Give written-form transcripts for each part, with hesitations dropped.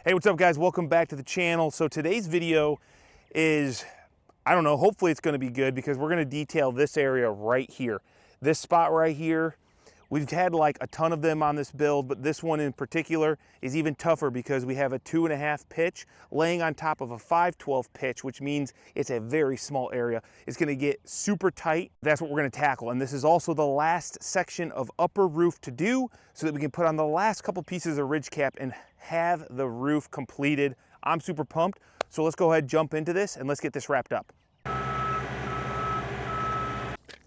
Hey, what's up guys? Welcome back to the channel. So today's video is, I don't know, hopefully it's gonna be good because we're gonna detail this area right here. This spot right here, we've had like a ton of them on this build, but this one in particular is even tougher because we have a 2.5 pitch laying on top of a 5/12 pitch, which means it's a very small area. It's gonna get super tight. That's what we're gonna tackle. And this is also the last section of upper roof to do so that we can put on the last couple pieces of ridge cap and have the roof completed. I'm super pumped. So let's go ahead, jump into this, and let's get this wrapped up.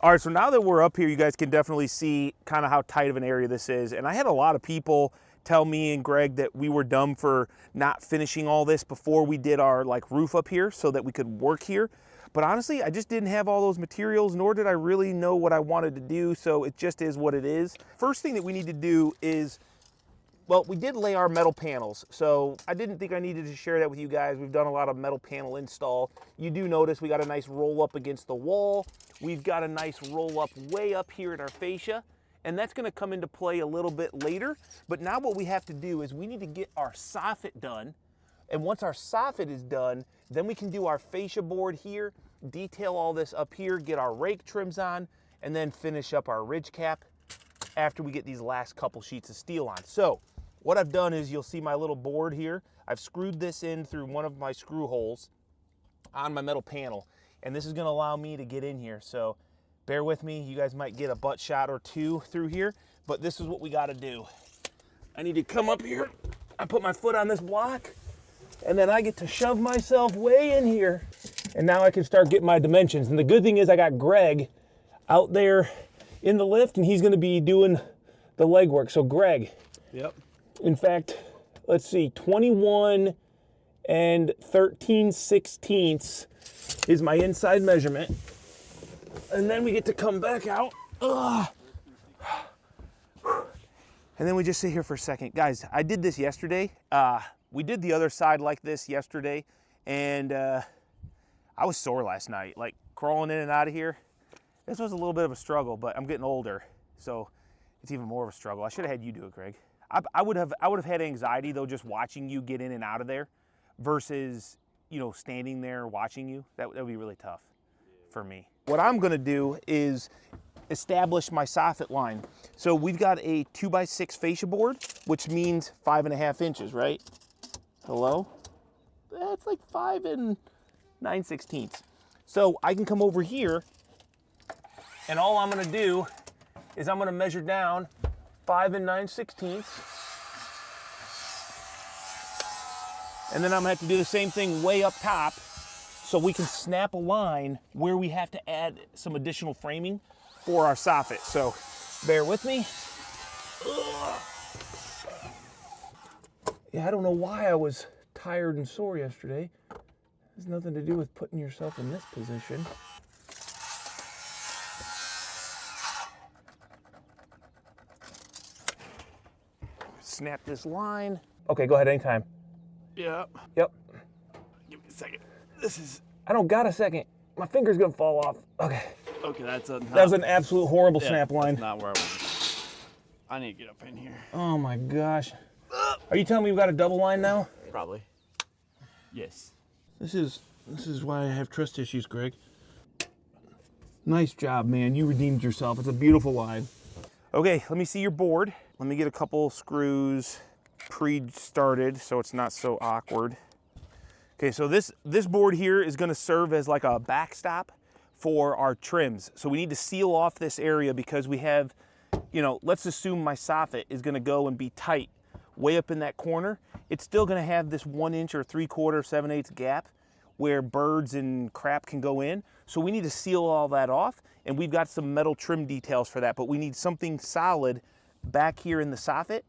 All right, so now that we're up here, you guys can definitely see kind of how tight of an area this is. And I had a lot of people tell me and Greg that we were dumb for not finishing all this before we did our roof up here so that we could work here. But honestly, I just didn't have all those materials, nor did I really know what I wanted to do. So it just is what it is. First thing that we need to do is, well, we did lay our metal panels, so I didn't think I needed to share that with you guys. We've done a lot of metal panel install. You do notice we got a nice roll up against the wall. We've got a nice roll up way up here at our fascia, and that's gonna come into play a little bit later. But now what we have to do is we need to get our soffit done. And once our soffit is done, then we can do our fascia board here, detail all this up here, get our rake trims on, and then finish up our ridge cap after we get these last couple sheets of steel on. So what I've done is, you'll see my little board here. I've screwed this in through one of my screw holes on my metal panel, and this is gonna allow me to get in here. So bear with me, you guys might get a butt shot or two through here, but this is what we gotta do. I need to come up here, I put my foot on this block, and then I get to shove myself way in here, and now I can start getting my dimensions. And the good thing is I got Greg out there in the lift, and he's gonna be doing the legwork. So Greg. Yep. In fact, let's see, 21 and 13/16 is my inside measurement. And then we get to come back out. Ugh. And then we just sit here for a second. Guys, I did this yesterday. We did the other side like this yesterday, and I was sore last night, like crawling in and out of here. This was a little bit of a struggle, but I'm getting older, so it's even more of a struggle. I should have had you do it, Greg. I would have had anxiety though, just watching you get in and out of there versus, you know, standing there watching you. That would be really tough for me. What I'm gonna do is establish my soffit line. So we've got a 2x6 fascia board, which means 5.5 inches, right? Hello? That's like 5 9/16. So I can come over here, and all I'm gonna do is I'm gonna measure down 5 9/16. And then I'm gonna have to do the same thing way up top so we can snap a line where we have to add some additional framing for our soffit. So bear with me. Yeah, I don't know why I was tired and sore yesterday. It has nothing to do with putting yourself in this position. Snap this line. Okay, go ahead anytime. Yep. Yep. Give me a second. This is. I don't got a second. My finger's gonna fall off. Okay. Okay, that's a. That was an absolute horrible snap line. That's not where I want. I need to get up in here. Oh my gosh. Are you telling me we've got a double line now? Probably. Yes. This is why I have trust issues, Greg. Nice job, man. You redeemed yourself. It's a beautiful line. Okay, let me see your board. Let me get a couple screws pre-started so it's not so awkward. Okay, so this board here is gonna serve as like a backstop for our trims. So we need to seal off this area because we have, you know, let's assume my soffit is gonna go and be tight way up in that corner. It's still gonna have this 1 inch or 3/4, 7/8 gap where birds and crap can go in. So we need to seal all that off, and we've got some metal trim details for that, but we need something solid back here in the soffit.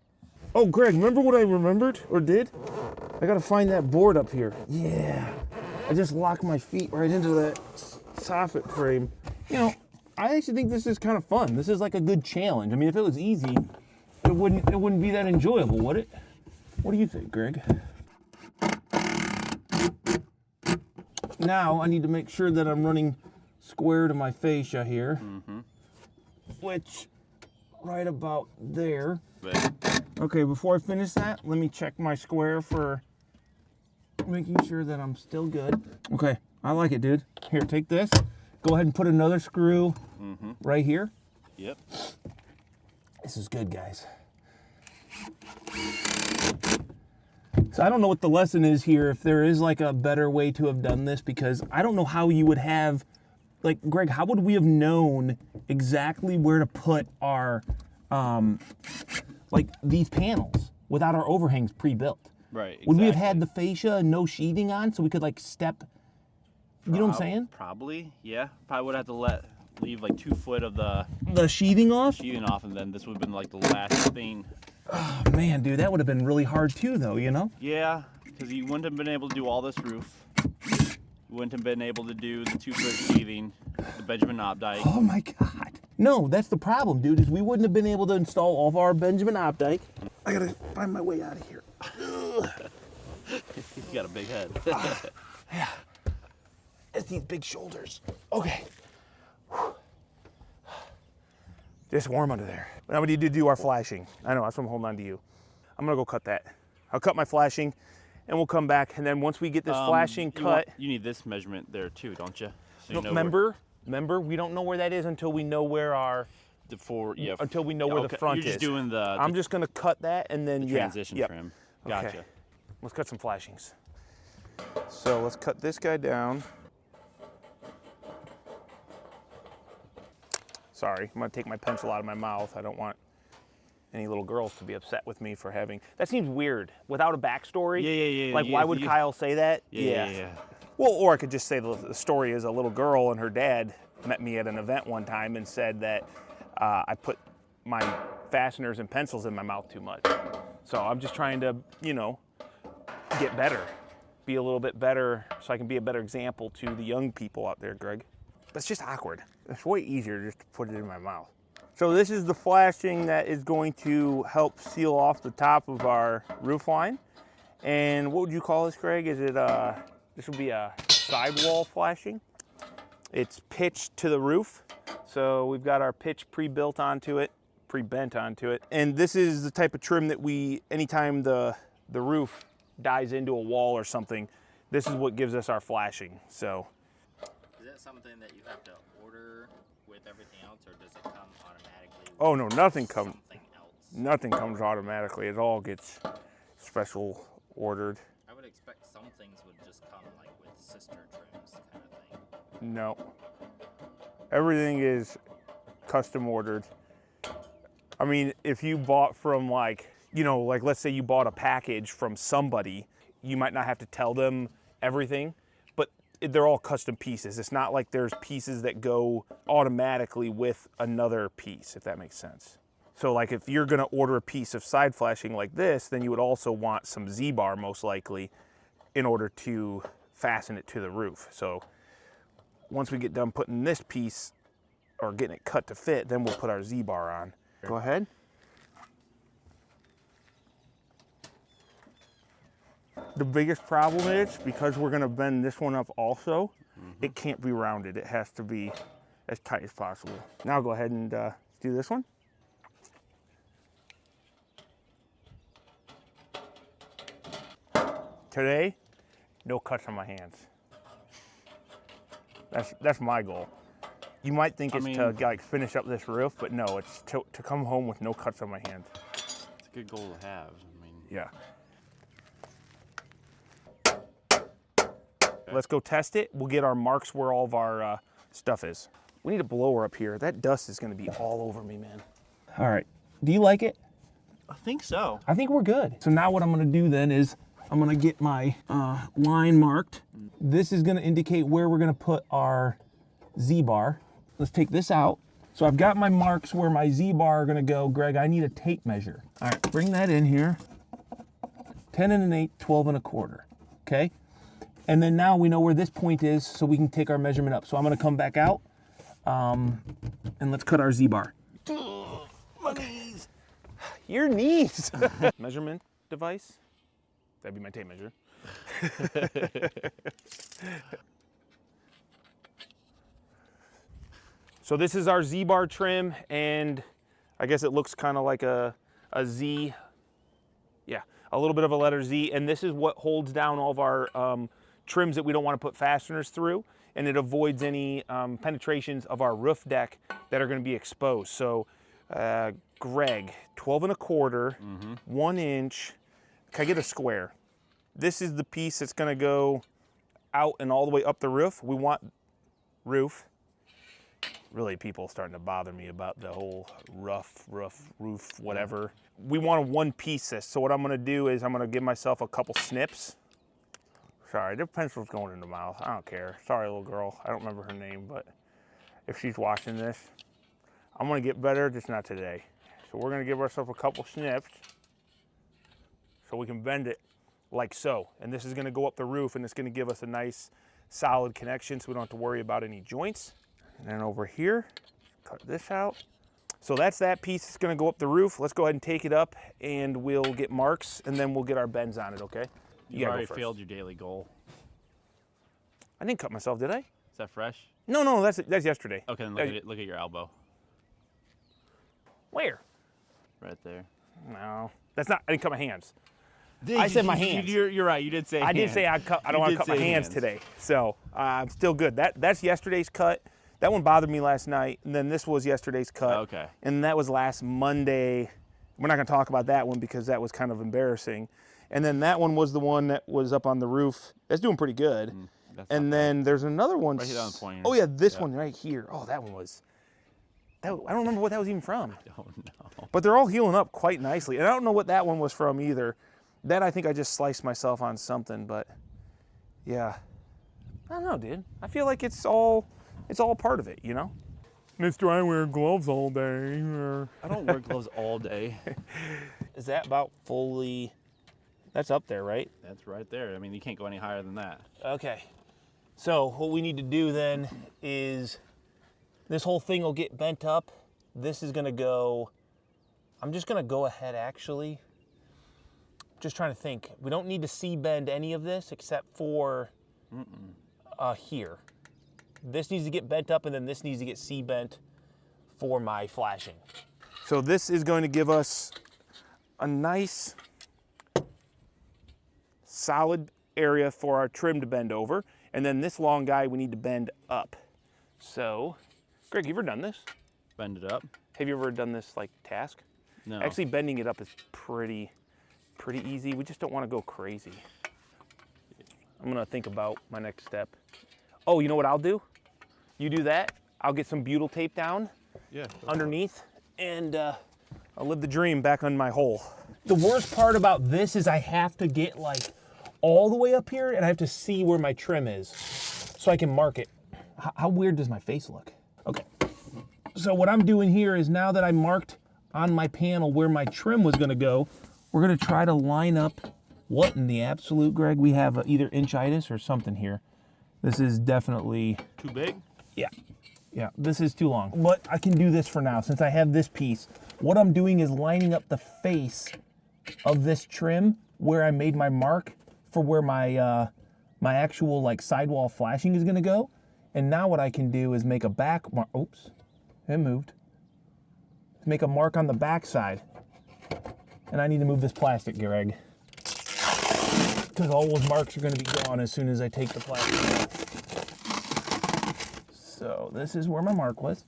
Oh, Greg, remember what I remembered or did? I gotta find that board up here. Yeah, I just locked my feet right into that soffit frame. You know, I actually think this is kind of fun. This is like a good challenge. I mean, if it was easy, it wouldn't be that enjoyable, would it? What do you think, Greg? Now I need to make sure that I'm running square to my fascia here, which right about there. Okay, before I finish that, let me check my square for making sure that I'm still good. Okay, I like it, dude. Here, take this. Go ahead and put another screw right here. Yep. This is good, guys. So I don't know what the lesson is here, if there is like a better way to have done this, because I don't know how you would have, like, Greg, how would we have known exactly where to put our, like, these panels without our overhangs pre-built? Right, exactly. Would we have had the fascia and no sheathing on so we could, like, step, you know what I'm saying? Probably, yeah. Probably would have to leave like 2 foot of the sheathing off? sheathing off, and then this would have been like the last thing. Oh, man, dude, that would have been really hard too, though, you know? Yeah, because you wouldn't have been able to do all this roof. You wouldn't have been able to do the 2 foot sheathing, the Benjamin Opdyke. Oh my God. No, that's the problem, dude, is we wouldn't have been able to install all of our Benjamin Opdyke. I gotta find my way out of here. He's got a big head. Yeah. It's these big shoulders. Okay. Just warm under there. Now we need to do our flashing. I know, that's why I'm holding on to you. I'm gonna go cut that. I'll cut my flashing and we'll come back, and then once we get this flashing cut. You need this measurement there too, don't you? So No, remember, we don't know where that is until we know where our, until we know where the front is. You're just doing I'm just gonna cut that and then, transition trim. Gotcha. Okay. Let's cut some flashings. So let's cut this guy down. Sorry, I'm gonna take my pencil out of my mouth. I don't want any little girls to be upset with me for having, that seems weird, without a backstory. Yeah. Like, why would Kyle say that? Yeah. Well, or I could just say the story is a little girl and her dad met me at an event one time and said that I put my fasteners and pencils in my mouth too much. So I'm just trying to, you know, get better, be a little bit better so I can be a better example to the young people out there, Greg. That's just awkward. It's way easier just to put it in my mouth. So this is the flashing that is going to help seal off the top of our roof line. And what would you call this, Greg? Is it, this would be a sidewall flashing. It's pitched to the roof. So we've got our pitch pre-built onto it, pre-bent onto it. And this is the type of trim that anytime the roof dies into a wall or something, this is what gives us our flashing, so. Is that something that you have to order with everything else, or does it come automatically? Oh no, nothing comes. Something else. Nothing comes automatically. It all gets special ordered. I would expect some things would just come like with sister trims kind of thing. No. Everything is custom ordered. I mean, if you bought from like, you know, like let's say you bought a package from somebody, you might not have to tell them everything, but they're all custom pieces. It's not like there's pieces that go automatically with another piece, if that makes sense. So like if you're gonna order a piece of side flashing like this, then you would also want some Z-bar most likely in order to fasten it to the roof. So once we get done putting this piece or getting it cut to fit, then we'll put our Z-bar on. Go ahead. The biggest problem is, because we're gonna bend this one up also, it can't be rounded. It has to be as tight as possible. Now go ahead and do this one. Today, no cuts on my hands. That's my goal. You might think it's to like finish up this roof, but no, it's to come home with no cuts on my hands. It's a good goal to have. I mean, yeah. Let's go test it. We'll get our marks where all of our stuff is. We need a blower up here. That dust is gonna be all over me, man. All right, do you like it? I think so. I think we're good. So now what I'm gonna do then is I'm gonna get my line marked. This is gonna indicate where we're gonna put our Z-bar. Let's take this out. So I've got my marks where my Z-bar are gonna go. Greg, I need a tape measure. All right, bring that in here. 10 1/8, 12 1/4, okay? And then now we know where this point is, so we can take our measurement up. So I'm gonna come back out, and let's cut our Z-bar. My knees. Your knees. Measurement device. That'd be my tape measure. So this is our Z-bar trim, and I guess it looks kind of like a Z. Yeah, a little bit of a letter Z, and this is what holds down all of our trims that we don't want to put fasteners through, and it avoids any penetrations of our roof deck that are going to be exposed. So, Greg, 12 1/4, 1 inch. Can I get a square? This is the piece that's going to go out and all the way up the roof. We want roof. Really, people starting to bother me about the whole roof, whatever. We want a one-piece this. So what I'm gonna do is I'm gonna give myself a couple snips. Sorry, the pencil's going in the mouth. I don't care. Sorry, little girl. I don't remember her name, but if she's watching this, I'm gonna get better, just not today. So we're gonna give ourselves a couple snips so we can bend it like so. And this is gonna go up the roof, and it's gonna give us a nice solid connection so we don't have to worry about any joints. And then over here, cut this out. So that's that piece. It's gonna go up the roof. Let's go ahead and take it up, and we'll get marks, and then we'll get our bends on it, okay? You already failed your daily goal. I didn't cut myself, did I? Is that fresh? No, that's yesterday. Okay, then look at your elbow. Where? Right there. No, that's not, I didn't cut my hands. I said my hands. You're right, you did say hands. I did say I don't want to cut my hands today. So I'm still good. That's yesterday's cut. That one bothered me last night, and then this was yesterday's cut. Okay. And that was last Monday. We're not gonna talk about that one because that was kind of embarrassing. And then that one was the one that was up on the roof. That's doing pretty good. And then there's another one. Right here on the pointer. Oh yeah, this one right here. Oh, that one was. I don't remember what that was even from. I don't know. But they're all healing up quite nicely. And I don't know what that one was from either. That I think I just sliced myself on something, but yeah. I don't know, dude. I feel like it's all part of it, you know? Mr. I wear gloves all day. I don't wear gloves all day. Is that about fully, that's up there, right? That's right there. I mean, you can't go any higher than that. Okay. So what we need to do then is this whole thing will get bent up. This is gonna go, I'm just gonna go ahead actually. Just trying to think. We don't need to C-bend any of this except for here. This needs to get bent up, and then this needs to get C-bent for my flashing. So this is going to give us a nice solid area for our trim to bend over. And then this long guy we need to bend up. So, Greg, you ever done this? Bend it up? Have you ever done this like task? No. Actually, bending it up is pretty easy. We just don't want to go crazy. I'm gonna think about my next step. Oh, you know what I'll do? You do that, I'll get some butyl tape down underneath, and I'll live the dream back on my hole. The worst part about this is I have to get like all the way up here, and I have to see where my trim is so I can mark it. How weird does my face look? Okay, so what I'm doing here is now that I marked on my panel where my trim was gonna go, we're gonna try to line up. What in the absolute, Greg? We have either inchitis or something here. This is definitely... Too big? Yeah, this is too long. But I can do this for now since I have this piece. What I'm doing is lining up the face of this trim where I made my mark for where my my actual like sidewall flashing is gonna go. And now what I can do is make a back mark. Oops, it moved. Make a mark on the back side. And I need to move this plastic, Greg, because all those marks are going to be gone as soon as I take the plastic off. So this is where my mark was,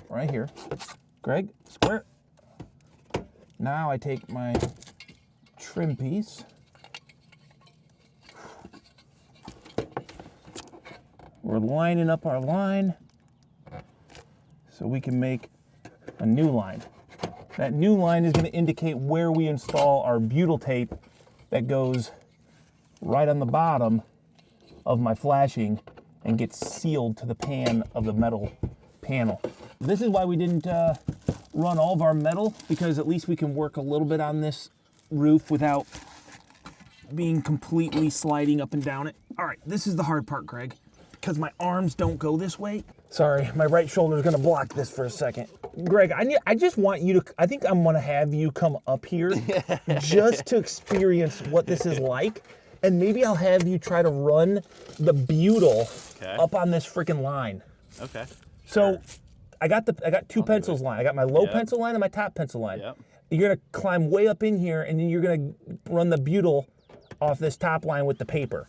right here. Greg, square. Now I take my trim piece. We're lining up our line so we can make a new line. That new line is going to indicate where we install our butyl tape that goes right on the bottom of my flashing and gets sealed to the pan of the metal panel. This is why we didn't run all of our metal, because at least we can work a little bit on this roof without being completely sliding up and down it. All right, this is the hard part, Greg, because my arms don't go this way. Sorry, my right shoulder is gonna block this for a second. Greg, I just want you to, I think I'm gonna have you come up here just to experience what this is like. And maybe I'll have you try to run the butyl up on this freaking line. Okay. So I got two pencils line. I got my low pencil line and my top pencil line. Yep. you're gonna climb way up in here, and then you're gonna run the butyl off this top line with the paper.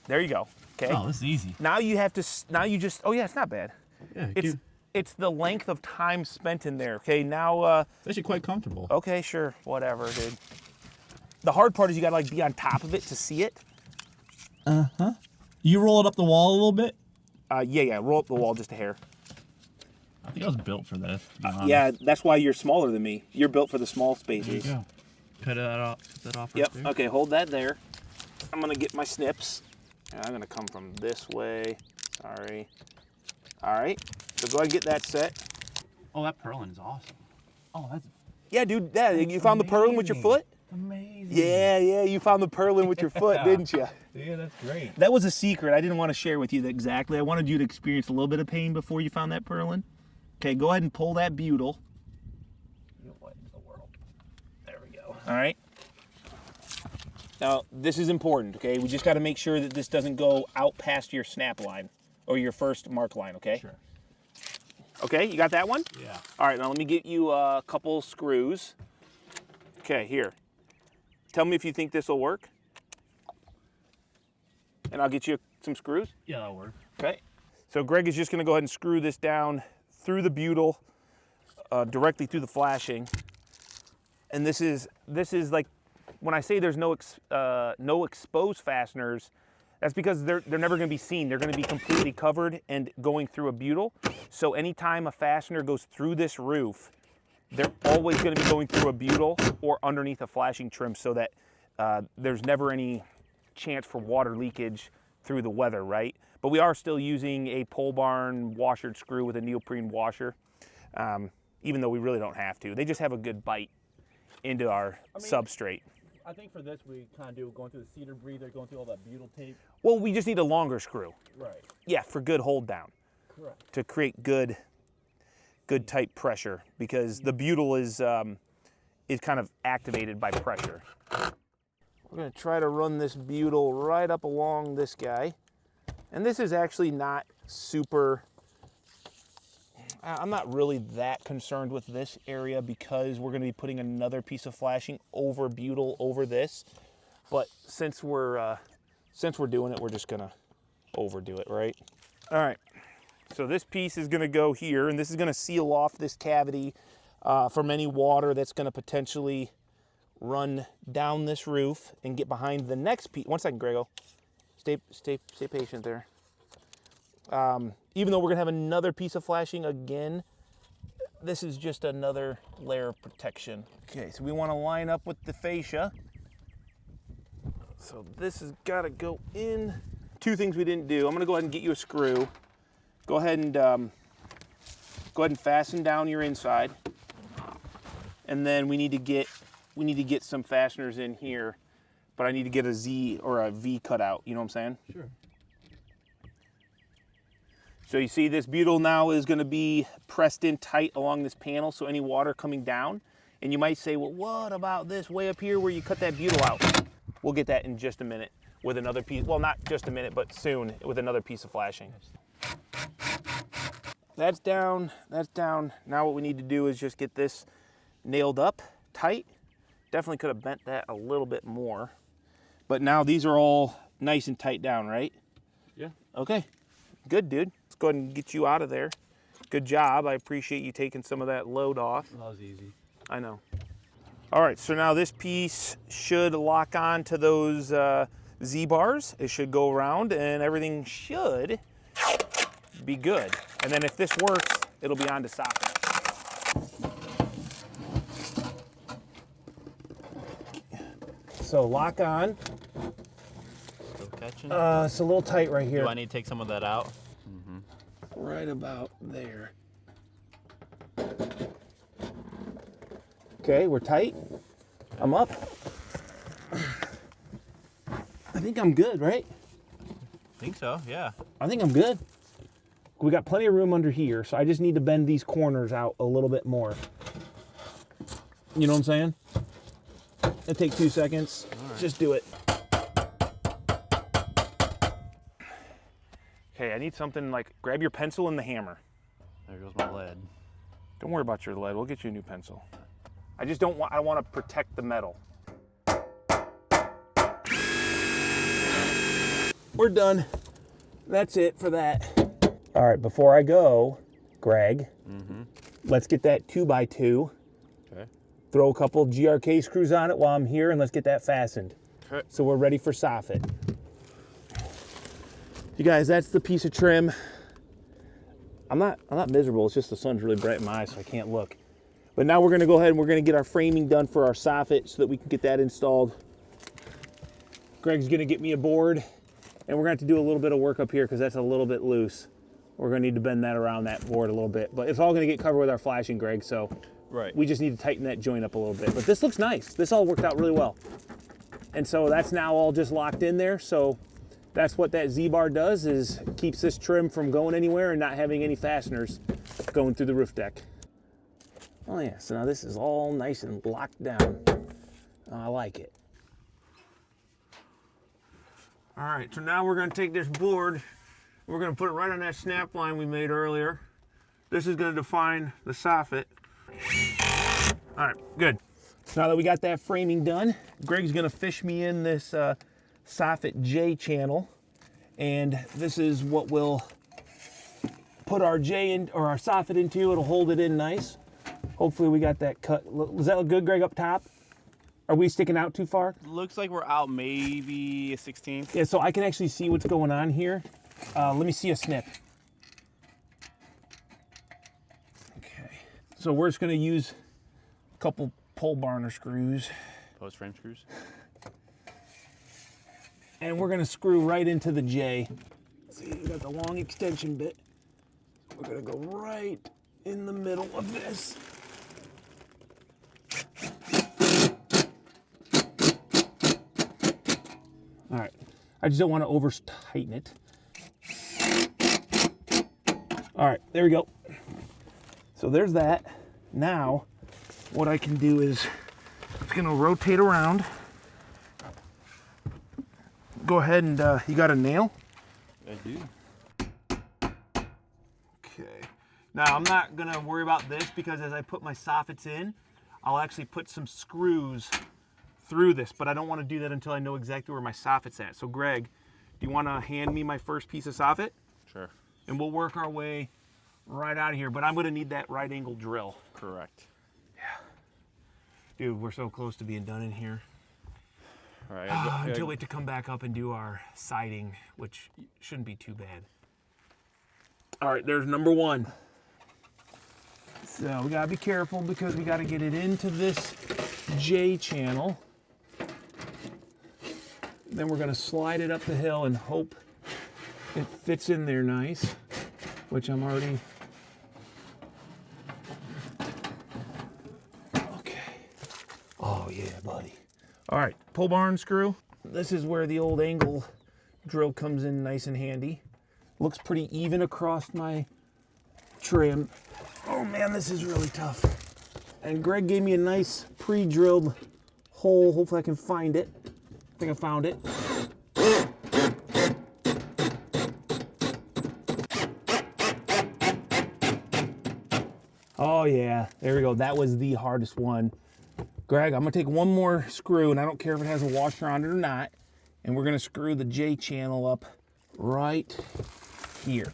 There you go. Okay. Oh, this is easy. Now you have to. Now you just. Oh yeah, it's not bad. Yeah, It's the length of time spent in there. Okay. Now. it's actually quite comfortable. Okay, sure, whatever, dude. The hard part is you gotta like be on top of it to see it. You roll it up the wall a little bit? Yeah, roll up the wall just a hair. I think I was built for this. To be honest. Yeah, that's why you're smaller than me. You're built for the small There you spaces. go. Cut that off. Yep. Right there. Okay, hold that there. I'm gonna get my snips. And I'm gonna come from this way. Sorry. All right. So go ahead and get that set. Oh, that purlin is awesome. Oh, that's Yeah, dude. Yeah, you found the purlin with your foot. amazing. Yeah, you found the purlin with your foot, didn't you? Yeah, that's great. That was a secret. I didn't want to share with you that exactly. I wanted you to experience a little bit of pain before you found that purlin. Okay, go ahead and pull that butyl. What in the world? There we go. All right. Now, this is important, okay? We just got to make sure that this doesn't go out past your snap line or your first mark line, okay? Sure. Okay, you got that one? Yeah. All right, now let me get you a couple screws. Okay, here. Tell me if you think this will work. And I'll get you some screws. Yeah, that'll work. Okay. So Greg is just going to go ahead and screw this down through the butyl, directly through the flashing. And this is like, when I say there's no exposed fasteners, that's because they're never going to be seen. They're going to be completely covered and going through a butyl. So anytime a fastener goes through this roof, they're always going to be going through a butyl or underneath a flashing trim, so that there's never any chance for water leakage through the weather, right? But we are still using a pole barn washered screw with a neoprene washer, even though we really don't have to. They just have a good bite into our substrate. I think for this we kind of do going through the cedar breather, going through all that butyl tape. Well, we just need a longer screw. Right. Yeah, for good hold down. Correct. To create good tight pressure, because the butyl is kind of activated by pressure. We're going to try to run this butyl right up along this guy. And this is actually not super, I'm not really that concerned with this area because we're going to be putting another piece of flashing over butyl over this. But since we're doing it, we're just going to overdo it, right? All right. So this piece is going to go here, and this is going to seal off this cavity from any water that's going to potentially run down this roof and get behind the next piece. 1 second, Grego. Stay patient there. Even though we're going to have another piece of flashing again, this is just another layer of protection. Okay, so we want to line up with the fascia. So this has got to go in. 2 things we didn't do. I'm going to go ahead and get you a screw. Go ahead and fasten down your inside, and then we need to get some fasteners in here, but I need to get a Z or a V cut out. You know what I'm saying? Sure. So you see this butyl now is going to be pressed in tight along this panel, so any water coming down. And you might say, well, what about this way up here where you cut that butyl out? We'll get that in just a minute with another piece. Well, not just a minute, but soon with another piece of flashing. That's down, that's down. Now what we need to do is just get this nailed up tight. Definitely could have bent that a little bit more. But now these are all nice and tight down, right? Yeah. Okay, good, dude. Let's go ahead and get you out of there. Good job. I appreciate you taking some of that load off. That was easy. I know. All right, so now this piece should lock on to those Z-bars. It should go around and everything should be good. And then if this works, it'll be on to socket. So lock on. Still catching? It's a little tight right here. Do I need to take some of that out? Right about there. Okay, we're tight. I'm up. I think I'm good, right? I think so, yeah. I think I'm good. We got plenty of room under here, so I just need to bend these corners out a little bit more. You know what I'm saying? It'll take 2 seconds. Right. Just do it. Okay, I need something like, grab your pencil and the hammer. There goes my lead. Don't worry about your lead. We'll get you a new pencil. I just don't want, I want to protect the metal. We're done. That's it for that. All right, before I go, Greg, let's get that 2x2. Okay. Throw a couple GRK screws on it while I'm here, and let's get that fastened. Okay. So we're ready for soffit. You guys, that's the piece of trim. I'm not miserable. It's just the sun's really bright in my eyes, so I can't look. But now we're gonna go ahead and we're gonna get our framing done for our soffit so that we can get that installed. Greg's gonna get me a board, and we're gonna have to do a little bit of work up here because that's a little bit loose. We're gonna need to bend that around that board a little bit, but it's all gonna get covered with our flashing, Greg, so Right. we just need to tighten that joint up a little bit. But this looks nice. This all worked out really well. And so that's now all just locked in there. So that's what that Z-bar does, is keeps this trim from going anywhere and not having any fasteners going through the roof deck. Oh yeah, so now this is all nice and locked down. I like it. All right, so now we're gonna take this board, we're gonna put it right on that snap line we made earlier. This is gonna define the soffit. All right, good. So now that we got that framing done, Greg's gonna fish me in this soffit J channel, and this is what we'll put our J in, or our soffit into. It'll hold it in nice. Hopefully we got that cut. Does that look good, Greg, up top? Are we sticking out too far? Looks like we're out maybe a 16th. Yeah, so I can actually see what's going on here. Let me see a snip. Okay, so we're just gonna use a couple pole barner screws. Post frame screws. And we're gonna screw right into the J. See, we got the long extension bit. We're gonna go right in the middle of this. All right, I just don't want to over tighten it. All right, there we go. So there's that. Now, what I can do is, it's gonna rotate around. Go ahead and, you got a nail? I do. Okay. Now, I'm not gonna worry about this because as I put my soffits in, I'll actually put some screws through this, but I don't want to do that until I know exactly where my soffit's at. So Greg, do you want to hand me my first piece of soffit? Sure. And we'll work our way right out of here, but I'm going to need that right angle drill. Correct. Yeah. Dude, we're so close to being done in here. All right. Until we have to come back up and do our siding, which shouldn't be too bad. All right, there's number one. So we gotta be careful because we gotta get it into this J channel. Then we're gonna slide it up the hill and hope it fits in there nice, which I'm already. Okay. Oh yeah, buddy. All right, pull barn screw. This is where the old angle drill comes in nice and handy. Looks pretty even across my trim. Oh man, this is really tough. And Greg gave me a nice pre-drilled hole. Hopefully I can find it. I think I found it. Oh yeah, there we go. That was the hardest one. Greg, I'm gonna take one more screw, and I don't care if it has a washer on it or not, and we're gonna screw the J channel up right here.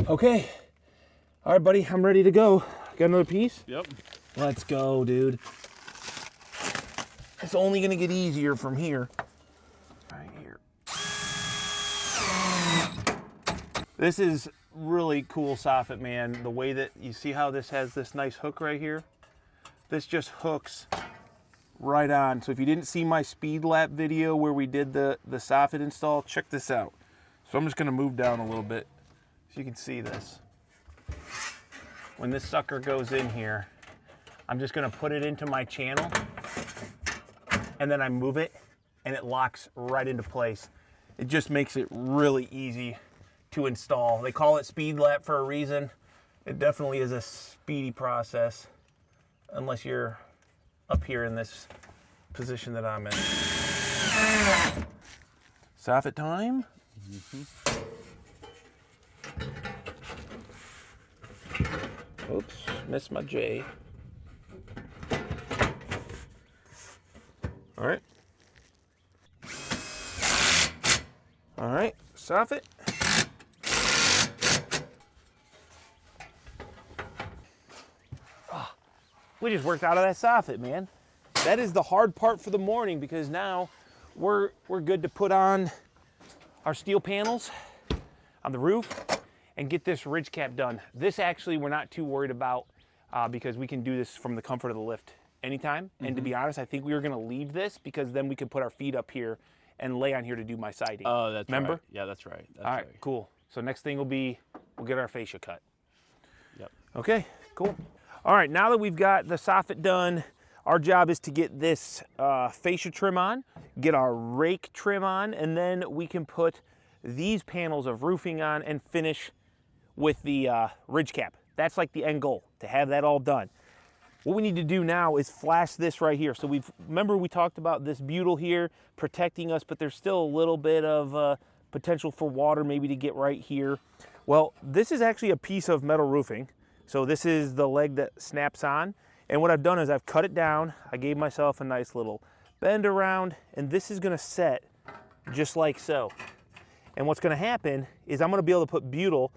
Okay. All right, buddy, I'm ready to go. Got another piece? Yep. Let's go, dude. It's only gonna get easier from here. Right here. This is really cool soffit, man. The way that you see how this has this nice hook right here. This just hooks right on. So if you didn't see my speed lap video where we did the soffit install, check this out. So I'm just gonna move down a little bit so you can see this. When this sucker goes in here, I'm just gonna put it into my channel and then I move it and it locks right into place. It just makes it really easy to install. They call it speed lap for a reason. It definitely is a speedy process unless you're up here in this position that I'm in. Soffit time. Oops, missed my J. All right. All right, soffit. Oh, we just worked out of that soffit, man. That is the hard part for the morning because now we're good to put on our steel panels on the roof and get this ridge cap done. This actually we're not too worried about because we can do this from the comfort of the lift anytime. And to be honest, I think we were gonna leave this because then we could put our feet up here and lay on here to do my siding. Oh, that's Remember? right. Yeah, that's right. That's All right, cool. So next thing will be, we'll get our fascia cut. Yep. Okay, cool. All right, now that we've got the soffit done, our job is to get this fascia trim on, get our rake trim on, and then we can put these panels of roofing on and finish with the ridge cap. That's like the end goal, to have that all done. What we need to do now is flash this right here. So remember we talked about this butyl here protecting us, but there's still a little bit of potential for water maybe to get right here. Well, this is actually a piece of metal roofing. So this is the leg that snaps on. And what I've done is I've cut it down. I gave myself a nice little bend around, and this is gonna set just like so. And what's gonna happen is I'm gonna be able to put butyl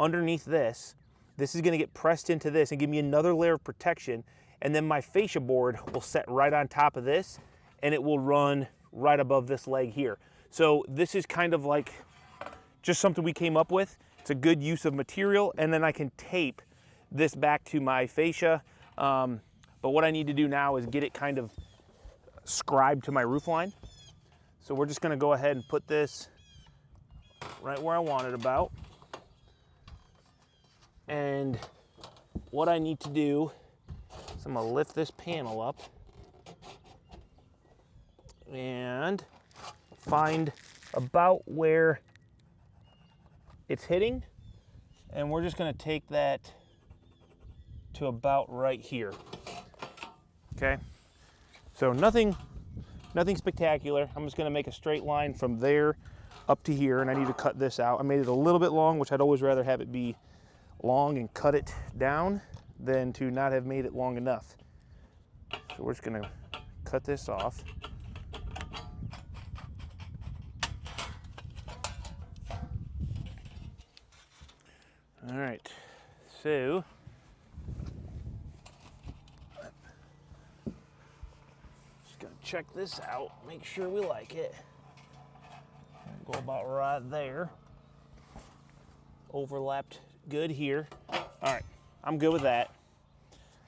underneath this. This is gonna get pressed into this and give me another layer of protection, and then my fascia board will set right on top of this, and it will run right above this leg here. So this is kind of like just something we came up with. It's a good use of material, and then I can tape this back to my fascia. But what I need to do now is get it kind of scribed to my roof line. So we're just gonna go ahead and put this right where I want it about. And what I need to do is I'm gonna lift this panel up and find about where it's hitting. And we're just gonna take that to about right here. Okay, so nothing spectacular. I'm just gonna make a straight line from there up to here, and I need to cut this out. I made it a little bit long, which I'd always rather have it be long and cut it down than to not have made it long enough. So we're just gonna cut this off. All right, so just gonna check this out, make sure we like it. Go about right there. Overlapped good here. All right, I'm good with that.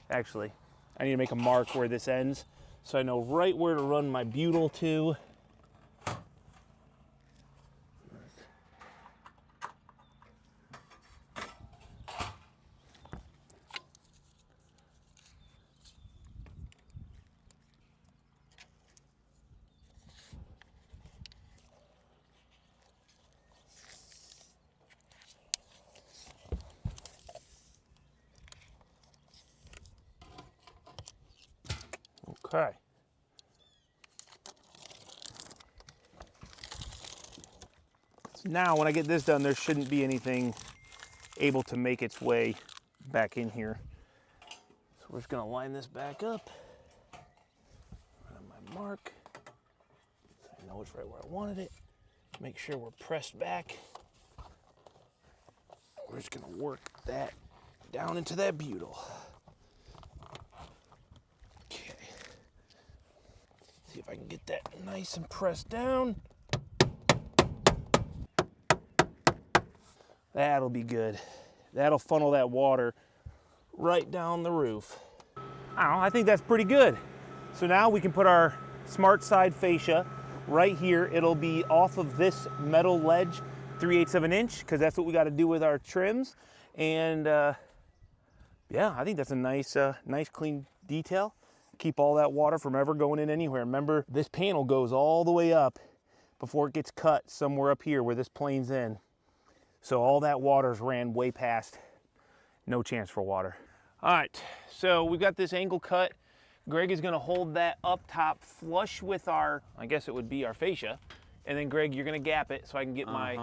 Actually, I need to make a mark where this ends so I know right where to run my butyl to. Okay. So now when I get this done, there shouldn't be anything able to make its way back in here. So we're just gonna line this back up. Run my mark. So I know it's right where I wanted it. Make sure we're pressed back. We're just gonna work that down into that butyl. See if I can get that nice and pressed down. That'll be good. That'll funnel that water right down the roof. I don't know, I think that's pretty good. So now we can put our smart side fascia right here. It'll be off of this metal ledge, 3/8 of an inch, because that's what we got to do with our trims. And yeah, I think that's a nice, nice clean detail. Keep all that water from ever going in anywhere. Remember, this panel goes all the way up before it gets cut somewhere up here where this plane's in. So all that water's ran way past. No chance for water. All right, so we've got this angle cut. Greg is gonna hold that up top flush with our, I guess it would be our fascia. And then Greg, you're gonna gap it so I can get my,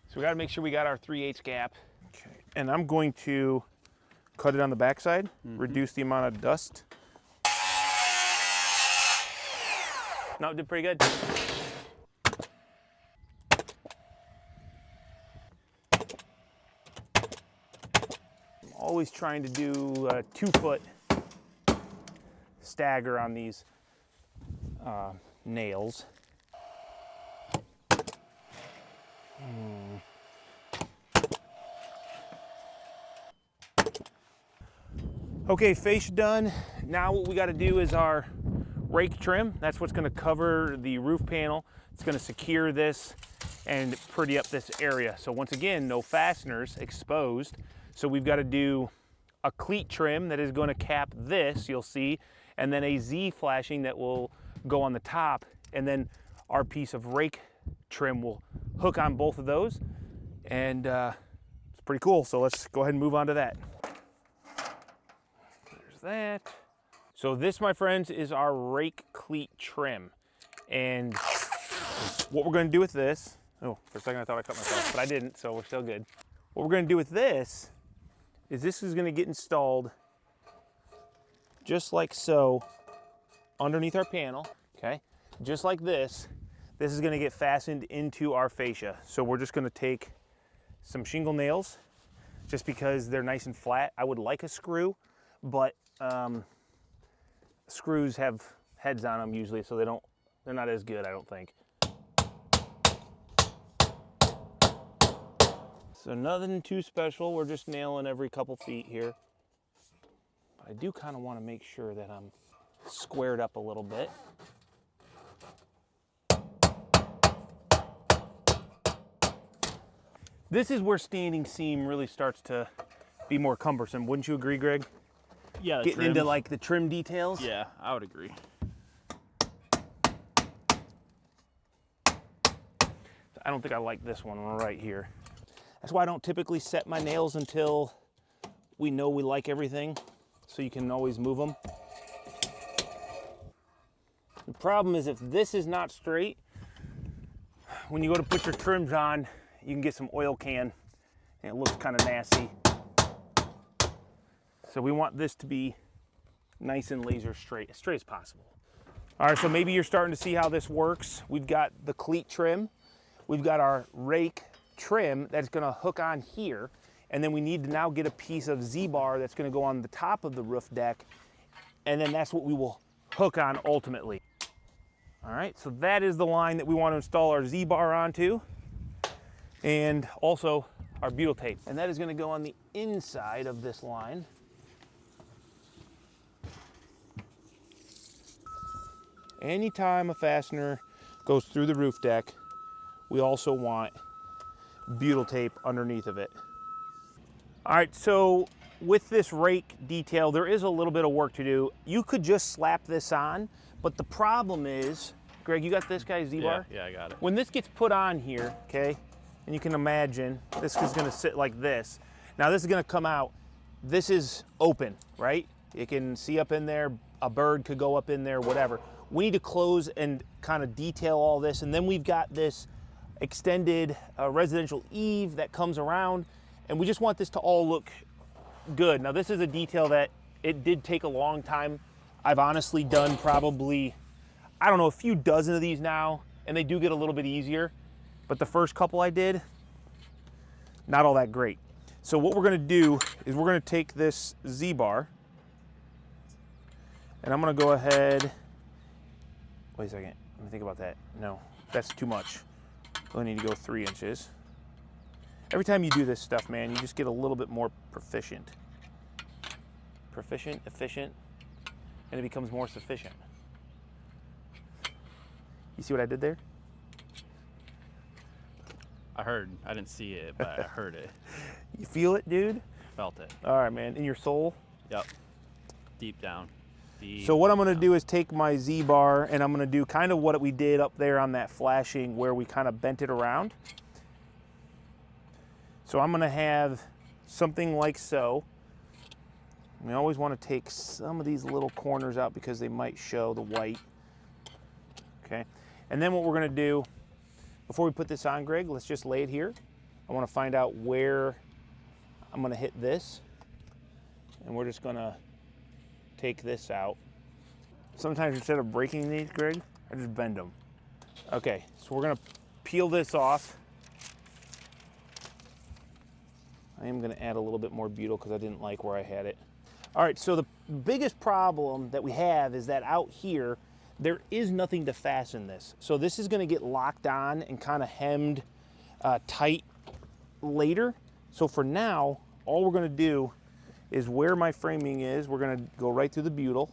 so we gotta make sure we got our 3/8 gap. Okay, and I'm going to cut it on the backside, reduce the amount of dust. No, it did pretty good. I'm always trying to do a 2-foot stagger on these nails. Okay, fascia done. Now what we got to do is our rake trim. That's what's going to cover the roof panel. It's going to secure this and pretty up this area. So once again, no fasteners exposed. So we've got to do a cleat trim that is going to cap this, you'll see, and then a Z flashing that will go on the top, and then our piece of rake trim will hook on both of those, and it's pretty cool. So let's go ahead and move on to that. There's that. So this, my friends, is our rake cleat trim, and what we're going to do with this, oh, for a second I thought I cut myself, but I didn't, so we're still good. What we're going to do with this is going to get installed just like so underneath our panel, okay? Just like this. This is going to get fastened into our fascia. So we're just going to take some shingle nails just because they're nice and flat. I would like a screw, but screws have heads on them usually, so they're not as good, I don't think. So nothing too special. We're just nailing every couple feet here. But I do kind of want to make sure that I'm squared up a little bit. This is where standing seam really starts to be more cumbersome. Wouldn't you agree, Greg? Yeah, Getting into like the trim details. Yeah, I would agree. I don't think I like this one right here. That's why I don't typically set my nails until we know we like everything, so you can always move them. The problem is if this is not straight, when you go to put your trims on, you can get some oil can and it looks kind of nasty. So we want this to be nice and laser straight, as straight as possible. All right, so maybe you're starting to see how this works. We've got the cleat trim. We've got our rake trim that's going to hook on here, and then we need to now get a piece of Z-bar that's going to go on the top of the roof deck, and then that's what we will hook on ultimately. All right, so that is the line that we want to install our Z-bar onto, and also our butyl tape, and that is going to go on the inside of this line. Anytime a fastener goes through the roof deck, we also want butyl tape underneath of it. All right, so with this rake detail, there is a little bit of work to do. You could just slap this on, but the problem is, Greg, you got this guy's Z-bar? Yeah, I got it. When this gets put on here, okay, and you can imagine this is gonna sit like this. Now this is gonna come out, this is open, right? You can see up in there, a bird could go up in there, whatever. We need to close and kind of detail all this, and then we've got this extended residential eave that comes around, and we just want this to all look good. Now this is a detail that it did take a long time. I've honestly done probably, I don't know, a few dozen of these now, and they do get a little bit easier, but the first couple I did, not all that great. So what we're gonna do is we're gonna take this Z-bar, and I'm gonna go ahead, wait a second, let me think about that. No, that's too much. I need to go 3 inches. Every time you do this stuff, man, you just get a little bit more proficient. Proficient, efficient, and it becomes more sufficient. You see what I did there? I heard. I didn't see it, but I heard it. You feel it, dude? Felt it. All right, man, in your soul? Yep. Deep down. So what I'm gonna do is take my Z-bar and I'm gonna do kind of what we did up there on that flashing where we kind of bent it around. So I'm gonna have something like so. We always wanna take some of these little corners out because they might show the white. Okay, and then what we're gonna do, before we put this on, Greg, let's just lay it here. I wanna find out where I'm gonna hit this. And we're just gonna take this out. Sometimes instead of breaking these, Greg, I just bend them. Okay, so we're gonna peel this off. I am gonna add a little bit more butyl because I didn't like where I had it. All right, so the biggest problem that we have is that out here, there is nothing to fasten this. So this is gonna get locked on and kind of hemmed tight later. So for now, all we're gonna do is where my framing is, we're gonna go right through the butyl.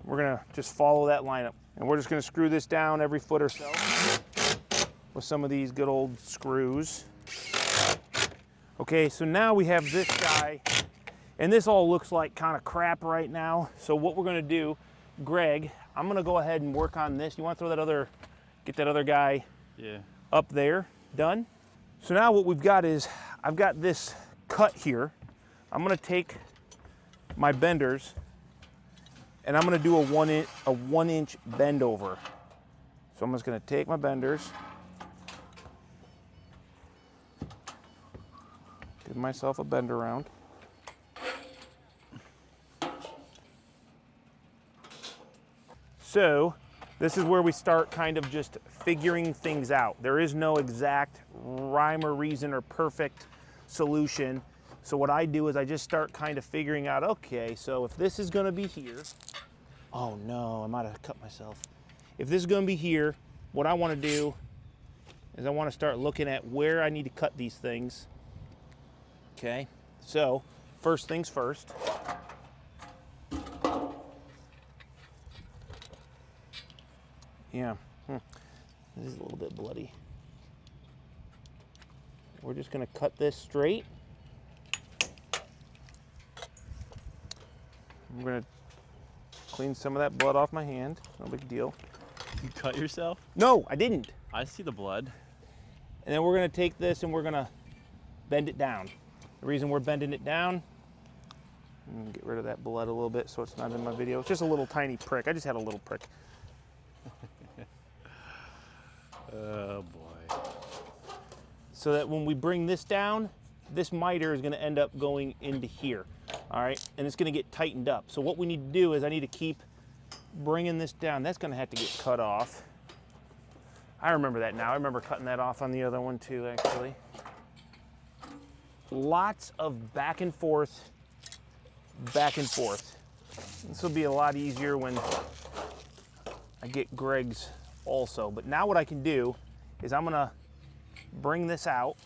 We're gonna just follow that lineup. And we're just gonna screw this down every foot or so with some of these good old screws. Okay, so now we have this guy, and this all looks like kind of crap right now. So what we're gonna do, Greg, I'm gonna go ahead and work on this. You wanna throw that other, get that other guy up there, done? So now what we've got is, I've got this cut here. I'm gonna take my benders and I'm gonna do a one inch bend over. So I'm just gonna take my benders, give myself a bend around. So this is where we start kind of just figuring things out. There is no exact rhyme or reason or perfect solution. So what I do is I just start kind of figuring out, okay, so if this is gonna be here, oh no, I might have cut myself. If this is gonna be here, what I wanna do is I wanna start looking at where I need to cut these things. Okay, so first things first. Yeah, this is a little bit bloody. We're just gonna cut this straight. I'm gonna clean some of that blood off my hand, no big deal. You cut yourself? No, I didn't. I see the blood. And then we're gonna take this and we're gonna bend it down. The reason we're bending it down, I'm gonna get rid of that blood a little bit so it's not in my video. It's just a little tiny prick. I just had a little prick. Oh boy. So that when we bring this down, this miter is gonna end up going into here, all right? And it's gonna get tightened up. So what we need to do is I need to keep bringing this down. That's gonna have to get cut off. I remember that now. I remember cutting that off on the other one too, actually. Lots of back and forth, back and forth. This will be a lot easier when I get Greg's also. But now what I can do is I'm gonna bring this out.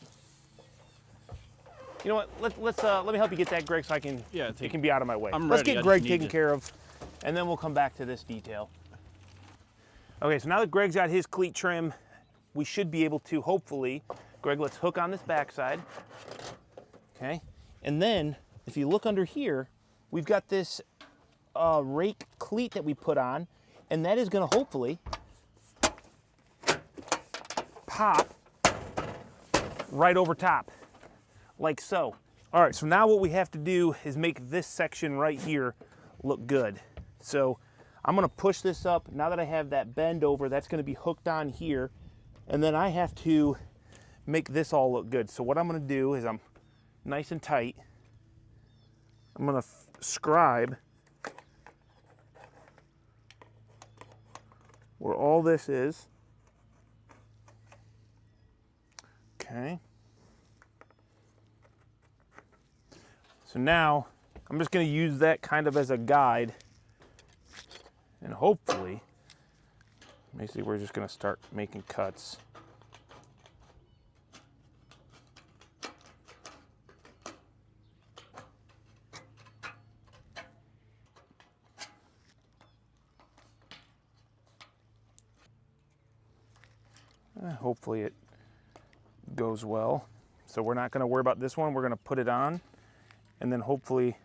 You know what? Let me help you get that, Greg, so I can. Yeah, it can be out of my way. I'm Let's ready. get Greg taken care of, and then we'll come back to this detail. Okay, so now that Greg's got his cleat trim, we should be able to hopefully. Greg, let's hook on this backside. Okay, and then if you look under here, we've got this rake cleat that we put on, and that is going to hopefully pop right over top, like so. All right, so now what we have to do is make this section right here look good. So I'm gonna push this up. Now that I have that bend over, that's gonna be hooked on here, and then I have to make this all look good. So what I'm gonna do is I'm nice and tight. I'm gonna scribe where all this is. Okay. So now I'm just going to use that kind of as a guide, and hopefully, basically we're just going to start making cuts. Hopefully it goes well. So we're not going to worry about this one. We're going to put it on, and then hopefully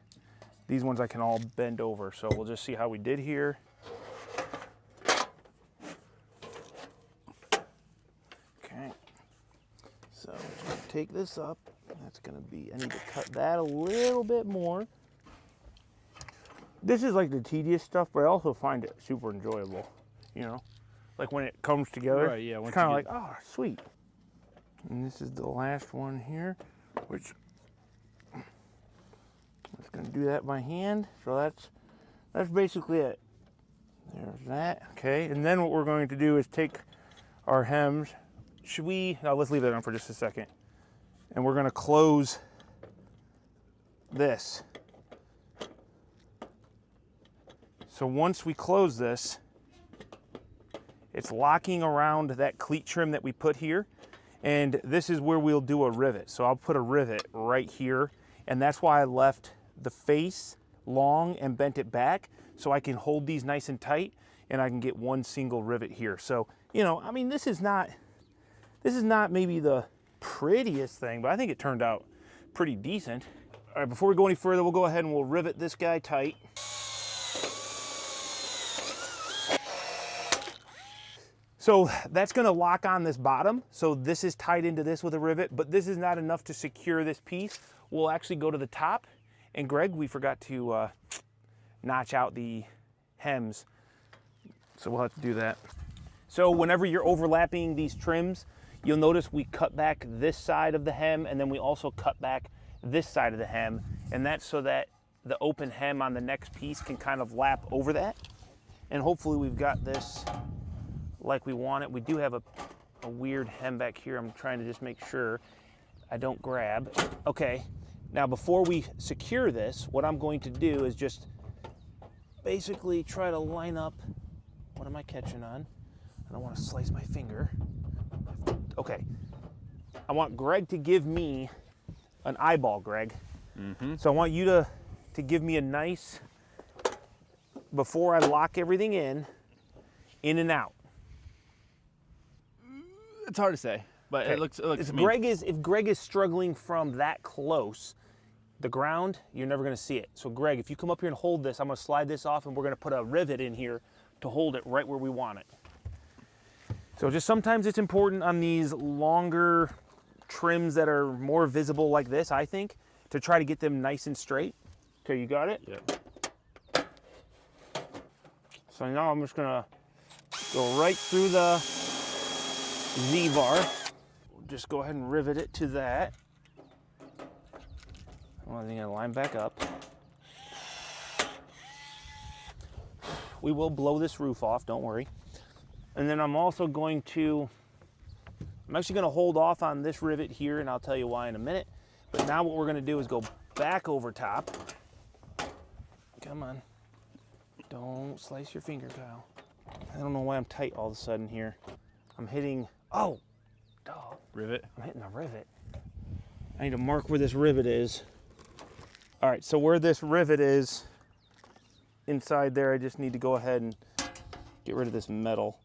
these ones I can all bend over. So we'll just see how we did here. Okay. So take this up. That's going to be, I need to cut that a little bit more. This is like the tedious stuff, but I also find it super enjoyable, you know? Like when it comes together, Right, yeah. it's kind of like, oh, sweet. And this is the last one here, which I'm just gonna do that by hand. So that's basically it. There's that, okay. And then what we're going to do is take our hems. Should we, no, let's leave that on for just a second. And we're gonna close this. So once we close this, it's locking around that cleat trim that we put here. And this is where we'll do a rivet. So I'll put a rivet right here. And that's why I left the face long and bent it back, so I can hold these nice and tight and I can get one single rivet here. So, you know, I mean, this is not maybe the prettiest thing, but I think it turned out pretty decent. All right, before we go any further, we'll go ahead and we'll rivet this guy tight. So that's gonna lock on this bottom. So this is tied into this with a rivet, but this is not enough to secure this piece. We'll actually go to the top. And Greg, we forgot to notch out the hems. So we'll have to do that. So whenever you're overlapping these trims, you'll notice we cut back this side of the hem, and then we also cut back this side of the hem. And that's so that the open hem on the next piece can kind of lap over that. And hopefully we've got this like we want it. We do have a weird hem back here. I'm trying to just make sure I don't grab. Okay, now before we secure this, what I'm going to do is just basically try to line up. What am I catching on? I don't want to slice my finger. Okay, I want Greg to give me an eyeball, Greg. So I want you to give me a nice, before I lock everything in and out. It's hard to say, but Okay. it looks If mean. Greg is struggling from that close, the ground, you're never gonna see it. So Greg, if you come up here and hold this, I'm gonna slide this off and we're gonna put a rivet in here to hold it right where we want it. So just sometimes it's important on these longer trims that are more visible like this, I think, to try to get them nice and straight. Okay, you got it? Yep. So now I'm just gonna go right through the Z-bar. Just go ahead and rivet it to that. Well, then gonna line back up. We will blow this roof off, don't worry. And then I'm also going to, I'm actually gonna hold off on this rivet here, and I'll tell you why in a minute. But now what we're gonna do is go back over top. Come on. Don't slice your finger, Kyle. I don't know why I'm tight all of a sudden here. I'm hitting, oh, dog. Rivet. I'm hitting a rivet. I need to mark where this rivet is. All right, so where this rivet is, inside there, I just need to go ahead and get rid of this metal.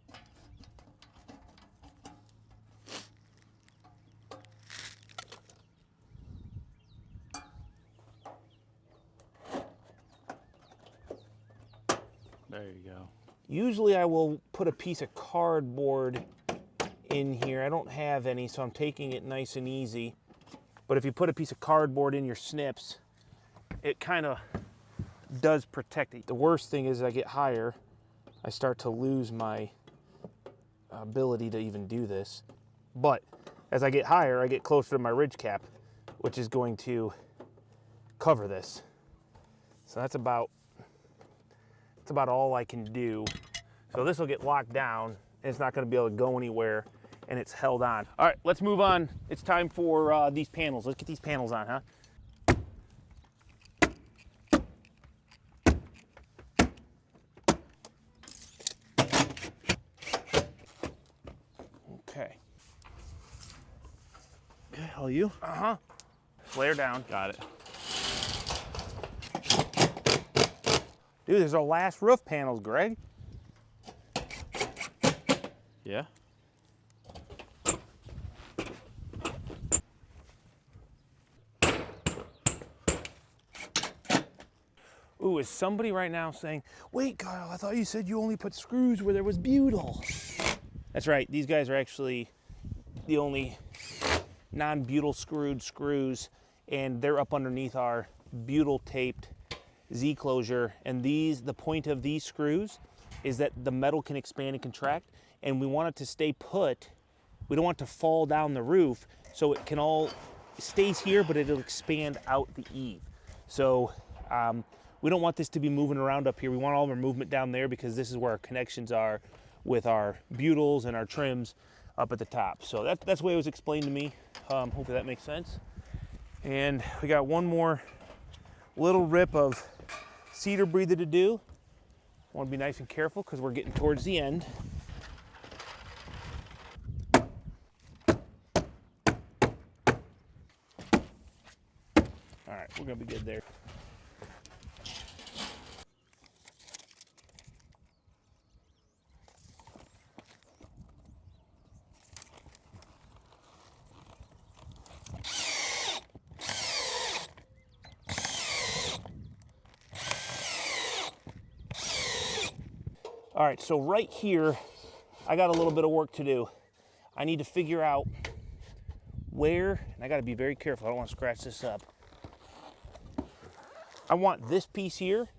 There you go. Usually I will put a piece of cardboard in here. I don't have any, so I'm taking it nice and easy. But if you put a piece of cardboard in your snips, it kind of does protect it. The worst thing is, as I get higher, I start to lose my ability to even do this. But as I get higher, I get closer to my ridge cap, which is going to cover this. So that's about all I can do. So this will get locked down, and it's not going to be able to go anywhere, and it's held on. All right, let's move on. It's time for these panels. Let's get these panels on, huh? Okay. Okay, all you? Uh-huh. Flare down. Got it. Dude, there's our last roof panels, Greg. Yeah. Ooh, is somebody right now saying, wait, Kyle, I thought you said you only put screws where there was butyl. That's right, these guys are actually the only non-butyl screwed screws, and they're up underneath our butyl taped Z closure. And the point of these screws is that the metal can expand and contract, and we want it to stay put we don't want it to fall down the roof, so it can all stays here, but it'll expand out the eave. So we don't want this to be moving around up here. We want all of our movement down there because this is where our connections are with our butles and our trims up at the top. So that's the way it was explained to me. Hopefully that makes sense. And we got one more little rip of cedar breather to do. I want to be nice and careful because we're getting towards the end. All right, we're gonna be good there. All right, so right here, I got a little bit of work to do. I need to figure out where, and I gotta be very careful, I don't wanna scratch this up. I want this piece here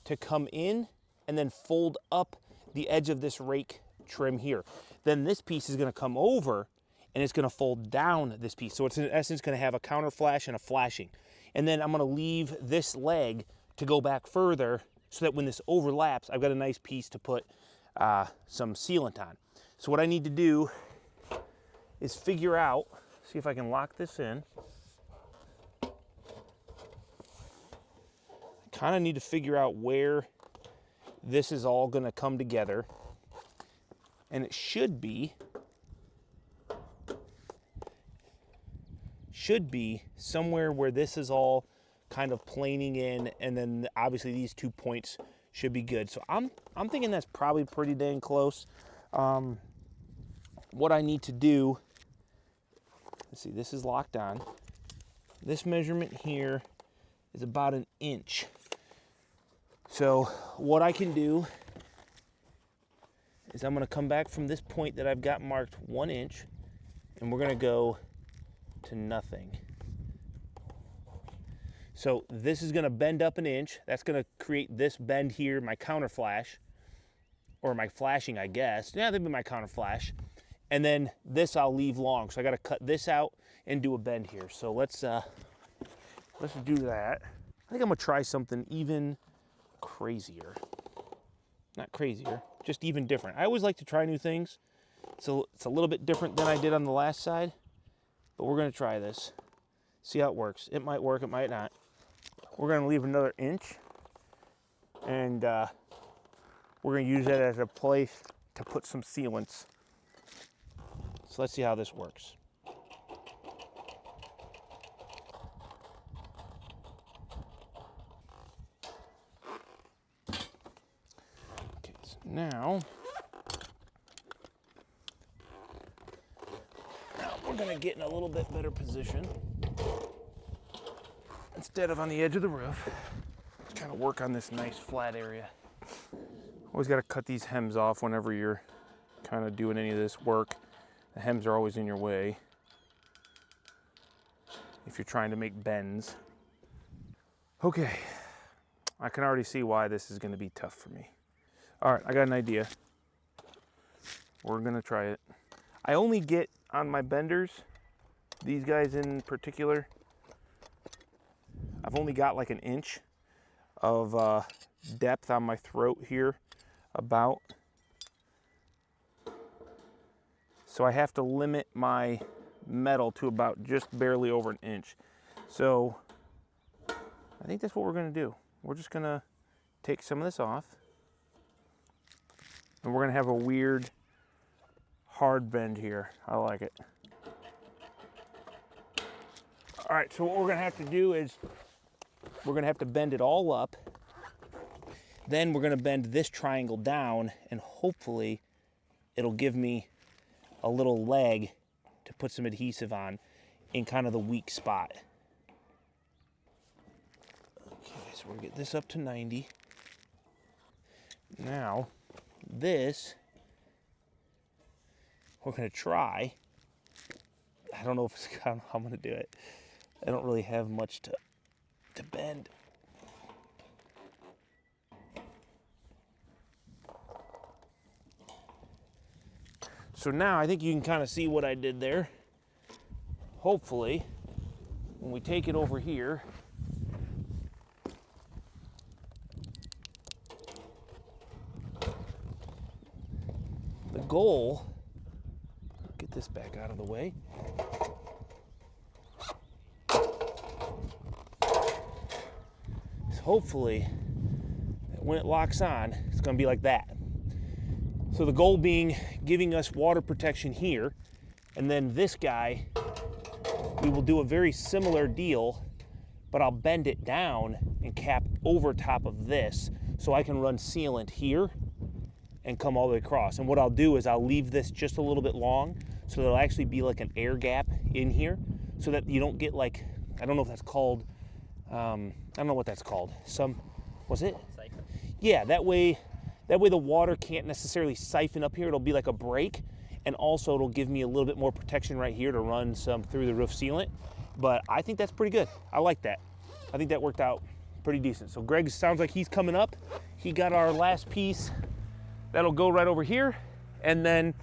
to come in and then fold up the edge of this rake trim here. Then this piece is gonna come over and it's gonna fold down this piece. So it's in essence gonna have a counter flash and a flashing. And then I'm gonna leave this leg to go back further so that when this overlaps, I've got a nice piece to put some sealant on. So what I need to do is figure out, see if I can lock this in. Kind of need to figure out where this is all going to come together, and it should be somewhere where this is all kind of planing in, and then obviously these 2 points should be good. So I'm thinking that's probably pretty dang close. What I need to do, let's see, this is locked on. This measurement here is about 1 inch. So what I can do is I'm gonna come back from this point that I've got marked 1 inch, and we're gonna go to nothing. So this is gonna bend up 1 inch. That's gonna create this bend here, my counter flash, or my flashing, I guess. Yeah, that'd be my counter flash. And then this I'll leave long. So I gotta cut this out and do a bend here. So let's do that. I think I'm gonna try something even crazier. Not crazier, just even different. I always like to try new things. So it's a little bit different than I did on the last side, but we're gonna try this. See how it works. It might work, it might not. We're gonna leave another inch, and we're gonna use that as a place to put some sealants. So let's see how this works. Okay, so now we're gonna get in a little bit better position. Instead of on the edge of the roof, let's kind of work on this nice flat area. Always got to cut these hems off whenever you're kind of doing any of this work. The hems are always in your way if you're trying to make bends. Okay, I can already see why this is going to be tough for me. All right, I got an idea. We're going to try it. I only get on my benders, these guys in particular, I've only got like 1 inch of depth on my throat here, about. So I have to limit my metal to about just barely over 1 inch. So I think that's what we're gonna do. We're just gonna take some of this off, and we're gonna have a weird hard bend here. I like it. All right, so what we're gonna have to do is we're gonna have to bend it all up. Then we're gonna bend this triangle down, and hopefully it'll give me a little leg to put some adhesive on in kind of the weak spot. Okay, so we're gonna get this up to 90. Now, this, we're gonna try. I don't know if it's how I'm gonna do it. I don't really have much to bend. So so now I think you can kind of see what I did there. Hopefully, when we take it over here, the goal, get this back out of the way, is hopefully that when it locks on, it's going to be like that. So the goal being giving us water protection here, and then this guy, we will do a very similar deal, but I'll bend it down and cap over top of this so I can run sealant here and come all the way across. And what I'll do is I'll leave this just a little bit long so there'll actually be like an air gap in here so that you don't get like, I don't know if that's called, I don't know what that's called. Was it? Siphon. Yeah, that way the water can't necessarily siphon up here. It'll be like a break. And also it'll give me a little bit more protection right here to run some through the roof sealant. But I think that's pretty good. I like that. I think that worked out pretty decent. So Greg sounds like he's coming up. He got our last piece. That'll go right over here. And then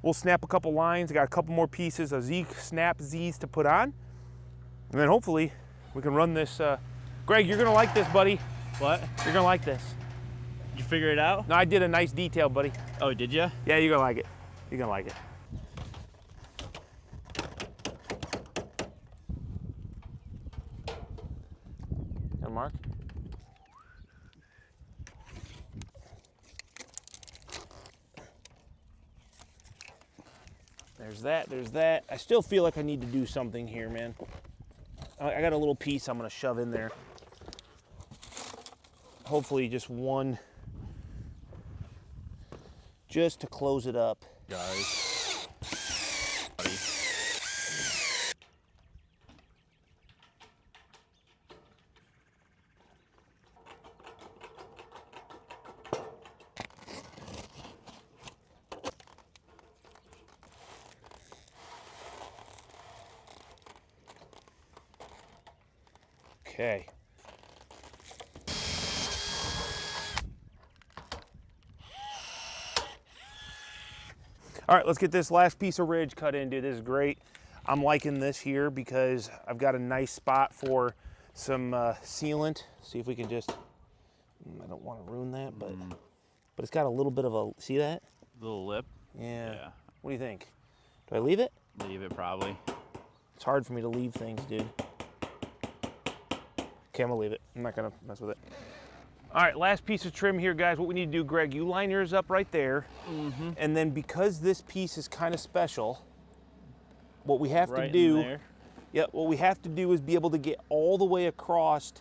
we'll snap a couple lines. I got a couple more pieces of snap Z's to put on. And then hopefully we can run this. Greg, you're gonna like this, buddy. What? You're gonna like this. You figure it out? No, I did a nice detail, buddy. Oh, did you? Yeah, you're gonna like it. You're gonna like it. And Mark? There's that, there's that. I still feel like I need to do something here, man. I got a little piece I'm gonna shove in there. Hopefully just one, just to close it up. Guys. Okay. All right, let's get this last piece of ridge cut in, dude. This is great. I'm liking this here because I've got a nice spot for some sealant. See if we can just, I don't want to ruin that, but it's got a little bit of a, see that? Little lip. Yeah. Yeah. What do you think? Do I leave it? Leave it probably. It's hard for me to leave things, dude. Okay, I'm gonna leave it. I'm not gonna mess with it. All right, last piece of trim here, guys. What we need to do, Greg, you line yours up right there. And then because this piece is kind of special, what we have to do, what we have to do is be able to get all the way across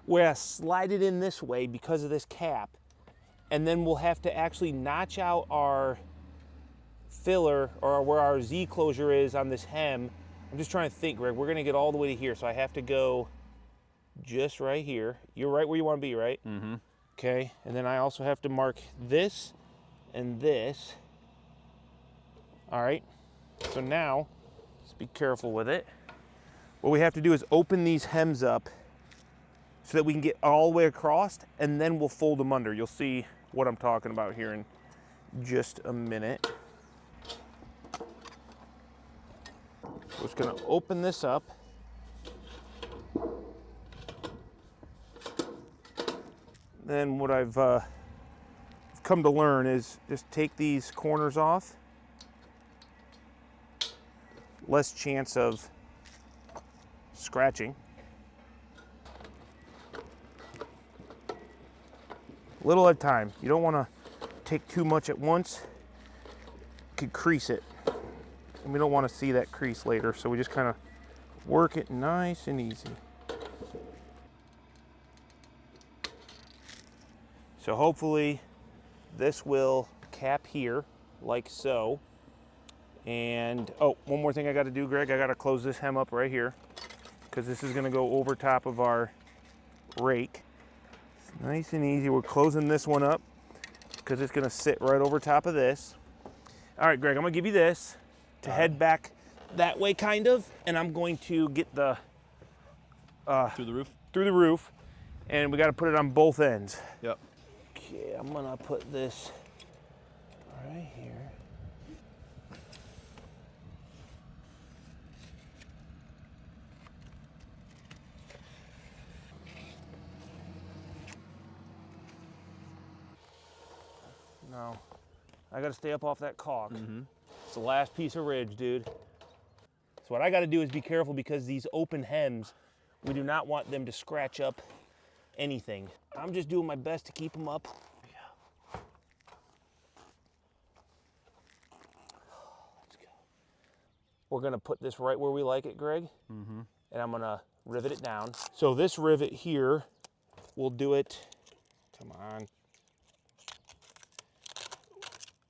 where I slide it in this way because of this cap. And then we'll have to actually notch out our filler or where our Z closure is on this hem. I'm just trying to think, Greg. We're gonna get all the way to here, so I have to go just right here. You're right where you want to be, right? Mm-hmm. Okay, and then I also have to mark this and this. All right, so now, let's be careful with it. What we have to do is open these hems up so that we can get all the way across, and then we'll fold them under. You'll see what I'm talking about here in just a minute. We're just gonna open this up. Then what I've come to learn is just take these corners off. Less chance of scratching. Little at a time. You don't want to take too much at once. You could crease it. And we don't want to see that crease later, so we just kind of work it nice and easy. So hopefully this will cap here like so. And oh, one more thing I got to do, Greg. I got to close this hem up right here because this is going to go over top of our rake. It's nice and easy. We're closing this one up because it's going to sit right over top of this. All right, Greg, I'm going to give you this to head back that way kind of, and I'm going to get the Through the roof? through the roof, and we got to put it on both ends. Yep. Okay, I'm gonna put this right here. No, I gotta stay up off that caulk. It's the last piece of ridge, dude. So what I gotta do is be careful because these open hems, we do not want them to scratch up anything. I'm just doing my best to keep them up. Yeah. Let's go. We're gonna put this right where we like it, Greg. And I'm gonna rivet it down. So this rivet here, we'll do it, come on.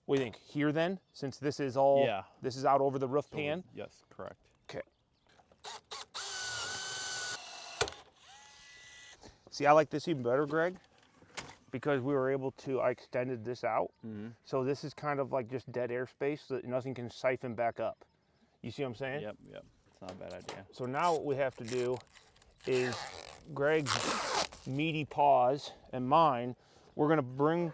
What do you think? Here then, since this is all, this is out over the roof pan? Yes, correct. Okay. See, I like this even better, Greg, because we were able to, I extended this out. So this is kind of like just dead airspace so that nothing can siphon back up. You see what I'm saying? Yep, yep. It's not a bad idea. So now what we have to do is Greg's meaty paws and mine, we're gonna bring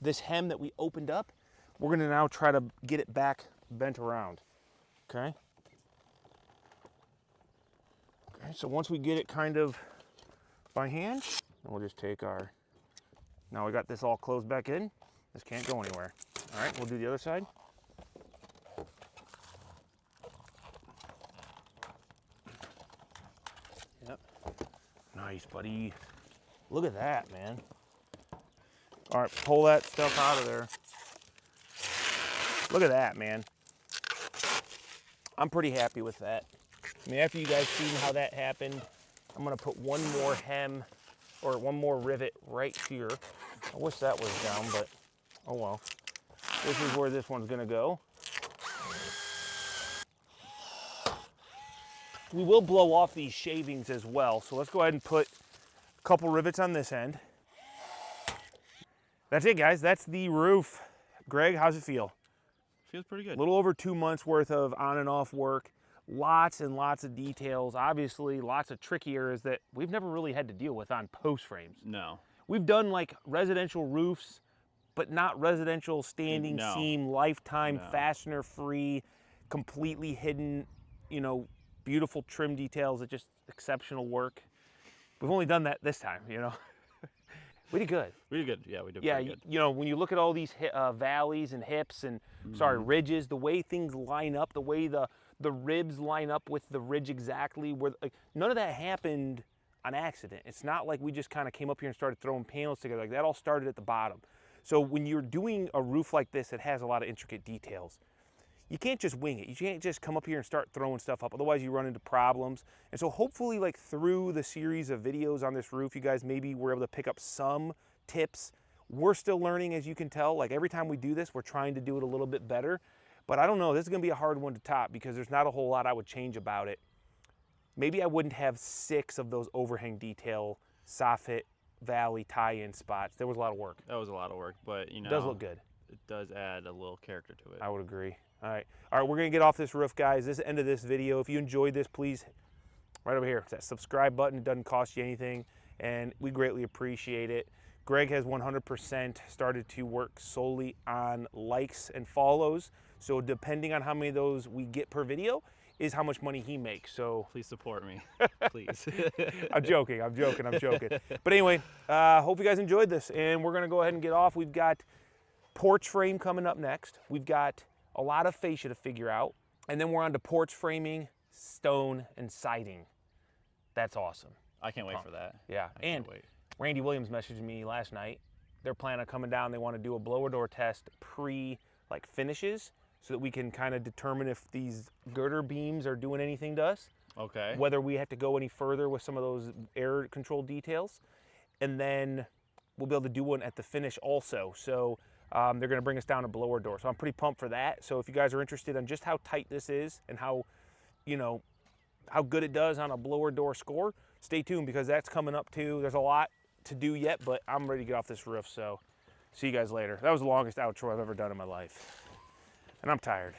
this hem that we opened up, we're gonna now try to get it back bent around, okay? Okay, so once we get it kind of by hand, then we'll just take our, now we got this all closed back in, this can't go anywhere. All right, we'll do the other side. Yep. Nice, buddy. Look at that, man. All right, pull that stuff out of there. Look at that, man. I'm pretty happy with that. I mean, after you guys seen how that happened, I'm gonna put one more hem or one more rivet right here. I wish that was down, but oh well. This is where this one's gonna go. We will blow off these shavings as well, so let's go ahead and put a couple rivets on this end. That's it, guys. That's the roof. Greg, how's it feel? Feels pretty good. A little over 2 months worth of on and off work. Lots and lots of details. Obviously, lots of tricky areas that we've never really had to deal with on post frames. No. We've done like residential roofs, but not residential standing seam, lifetime, fastener free, completely hidden, you know, beautiful trim details that just exceptional work. We've only done that this time, you know. We did good. We did good. Yeah, we did Yeah, pretty good. you know, when you look at all these valleys and hips and, sorry, ridges, the way things line up, the way the ribs line up with the ridge exactly, where like, none of that happened on accident. It's not like we just kind of came up here and started throwing panels together. Like that all started at the bottom. So when you're doing a roof like this that has a lot of intricate details, you can't just wing it. You can't just come up here and start throwing stuff up. Otherwise you run into problems. And so hopefully like through the series of videos on this roof, you guys maybe were able to pick up some tips. We're still learning, as you can tell. Like every time we do this, we're trying to do it a little bit better. But I don't know, this is gonna be a hard one to top because there's not a whole lot I would change about it. Maybe I wouldn't have 6 of those overhang detail soffit valley tie-in spots. There was a lot of work. That was a lot of work, but you know. It does look good. It does add a little character to it. I would agree. All right, we're gonna get off this roof, guys. This is the end of this video. If you enjoyed this, please, right over here, it's that subscribe button. It doesn't cost you anything, and we greatly appreciate it. Greg has 100% started to work solely on likes and follows. So depending on how many of those we get per video is how much money he makes. So please support me, please. I'm joking. But anyway, hope you guys enjoyed this, and we're gonna go ahead and get off. We've got porch frame coming up next. We've got a lot of fascia to figure out, and then we're on to porch framing, stone, and siding. That's awesome. I can't wait for that. Yeah, and Randy Williams messaged me last night. They're planning on coming down. They want to do a blower door test like finishes so that we can kind of determine if these girder beams are doing anything to us. Okay. Whether we have to go any further with some of those air control details. And then we'll be able to do one at the finish also. So they're gonna bring us down a blower door. So I'm pretty pumped for that. So if you guys are interested in just how tight this is and how, you know, how good it does on a blower door score, stay tuned because that's coming up too. There's a lot to do yet, but I'm ready to get off this roof. So see you guys later. That was the longest outro I've ever done in my life. And I'm tired.